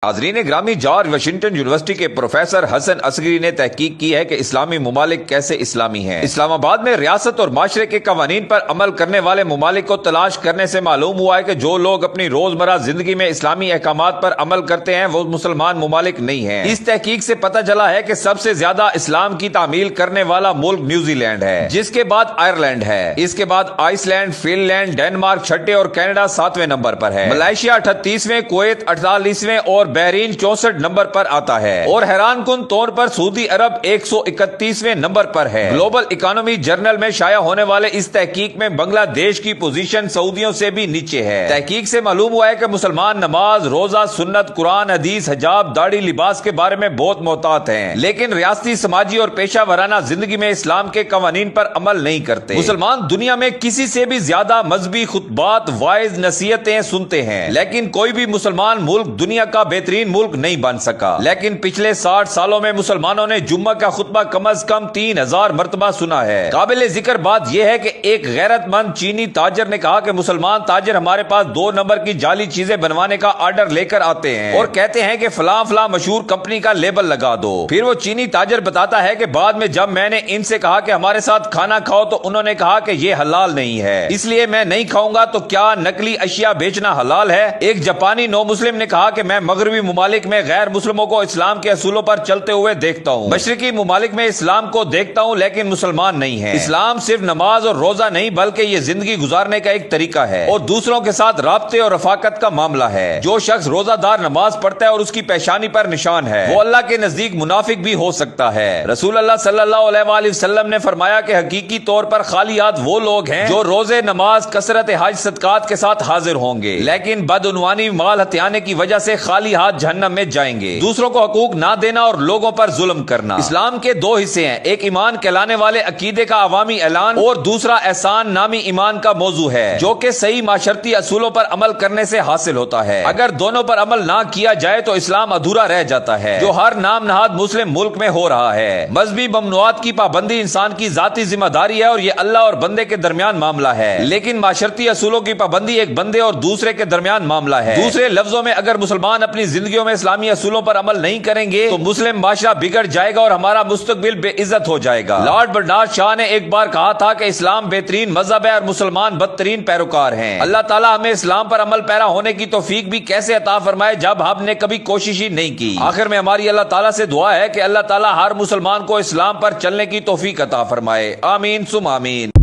حاضرین گرامی، George Washington university کے پروفیسر حسن اصغری نے تحقیق کی ہے کہ اسلامی ممالک کیسے اسلامی ہیں۔ اسلام آباد میں ریاست اور معاشرے کے قوانین پر عمل کرنے والے ممالک کو تلاش کرنے سے معلوم ہوا ہے کہ جو لوگ اپنی روزمرہ زندگی میں اسلامی احکامات پر عمل کرتے ہیں وہ مسلمان ممالک نہیں ہیں۔ اس تحقیق سے پتہ چلا ہے کہ سب سے زیادہ اسلام کی تعمیل کرنے والا ملک نیوزی لینڈ ہے، جس کے بعد آئرلینڈ ہے، اس کے بعد Iceland, Finland, Denmark چھٹے اور کینیڈا 7ویں نمبر پر ہے۔ ملائیشیا 38ویں، کویت 48ویں اور بحرین 64 نمبر پر آتا ہے، اور حیران کن طور پر سعودی عرب 131ویں نمبر پر ہے۔ گلوبل اکانومی جرنل میں شائع ہونے والے اس تحقیق میں بنگلہ دیش کی پوزیشن سعودیوں سے بھی نیچے ہے۔ تحقیق سے معلوم ہوا ہے کہ مسلمان نماز، روزہ، سنت، قرآن، حدیث، حجاب، داڑھی، لباس کے بارے میں بہت محتاط ہیں، لیکن ریاستی، سماجی اور پیشہ ورانہ زندگی میں اسلام کے قوانین پر عمل نہیں کرتے۔ مسلمان دنیا میں کسی سے بھی زیادہ مذہبی خطبات، وائز، نصیحتیں سنتے ہیں، لیکن کوئی بھی مسلمان ملک دنیا کا بہترین ملک نہیں بن سکا۔ لیکن پچھلے 60 سالوں میں مسلمانوں نے جمعہ کا خطبہ کم از کم 3000 مرتبہ سنا ہے۔ قابل ذکر بات یہ ہے کہ ایک غیرت مند چینی تاجر نے کہا کہ مسلمان تاجر ہمارے پاس 2 نمبر کی جعلی چیزیں بنوانے کا آرڈر لے کر آتے ہیں اور کہتے ہیں کہ فلاں فلاں مشہور کمپنی کا لیبل لگا دو۔ پھر وہ چینی تاجر بتاتا ہے کہ بعد میں جب میں نے ان سے کہا کہ ہمارے ساتھ کھانا کھاؤ تو انہوں نے کہا کہ یہ حلال نہیں ہے، اس لیے میں نہیں کھاؤں گا۔ تو کیا نقلی اشیاء بیچنا حلال ہے؟ ایک جاپانی نو مسلم نے کہا کہ میں مغربی ممالک میں غیر مسلموں کو اسلام کے اصولوں پر چلتے ہوئے دیکھتا ہوں، مشرقی ممالک میں اسلام کو دیکھتا ہوں لیکن مسلمان نہیں ہیں۔ اسلام صرف نماز اور روزہ نہیں بلکہ یہ زندگی گزارنے کا ایک طریقہ ہے اور دوسروں کے ساتھ رابطے اور رفاقت کا معاملہ ہے۔ جو شخص روزہ دار نماز پڑھتا ہے اور اس کی پیشانی پر نشان ہے، وہ اللہ کے نزدیک منافق بھی ہو سکتا ہے۔ رسول اللہ صلی اللہ علیہ وآلہ وسلم نے فرمایا کہ حقیقی طور پر خالی ہاتھ وہ لوگ ہیں جو روزے، نماز، کثرت حج، صدقات کے ساتھ حاضر ہوں گے، لیکن بدعنوانی، مال ہتھیانے کی وجہ سے خالی ہاتھ جہنم میں جائیں گے۔ دوسروں کو حقوق نہ دینا اور لوگوں پر ظلم کرنا۔ اسلام کے 2 حصے ہیں، ایک ایمان کہلانے والے عقیدے کا عوامی اعلان اور دوسرا احسان نامی ایمان کا موضوع ہے، جو کہ صحیح معاشرتی اصولوں پر عمل کرنے سے حاصل ہوتا ہے۔ اگر دونوں پر عمل نہ کیا جائے تو اسلام ادھورا رہ جاتا ہے، جو ہر نام نہاد مسلم ملک میں ہو رہا ہے۔ مذہبی ممنوعات کی پابندی انسان کی ذاتی ذمہ داری ہے اور یہ اللہ اور بندے کے درمیان معاملہ ہے، لیکن معاشرتی اصولوں کی پابندی ایک بندے اور دوسرے کے درمیان معاملہ ہے۔ دوسرے لفظوں میں اگر مسلمان اپنی زندگیوں میں اسلامی اصولوں پر عمل نہیں کریں گے تو مسلم معاشرہ بگڑ جائے گا اور ہمارا مستقبل بے عزت ہو جائے گا۔ لارڈ برنارڈ شاہ نے ایک بار کہا تھا کہ اسلام بہترین مذہب ہے اور مسلمان بدترین پیروکار ہیں۔ اللہ تعالیٰ ہمیں اسلام پر عمل پیرا ہونے کی توفیق بھی کیسے عطا فرمائے جب ہم نے کبھی کوشش ہی نہیں کی۔ آخر میں ہماری اللہ تعالیٰ سے دعا ہے کہ اللہ تعالیٰ ہر مسلمان کو اسلام پر چلنے کی توفیق عطا فرمائے۔ آمین ثم آمین۔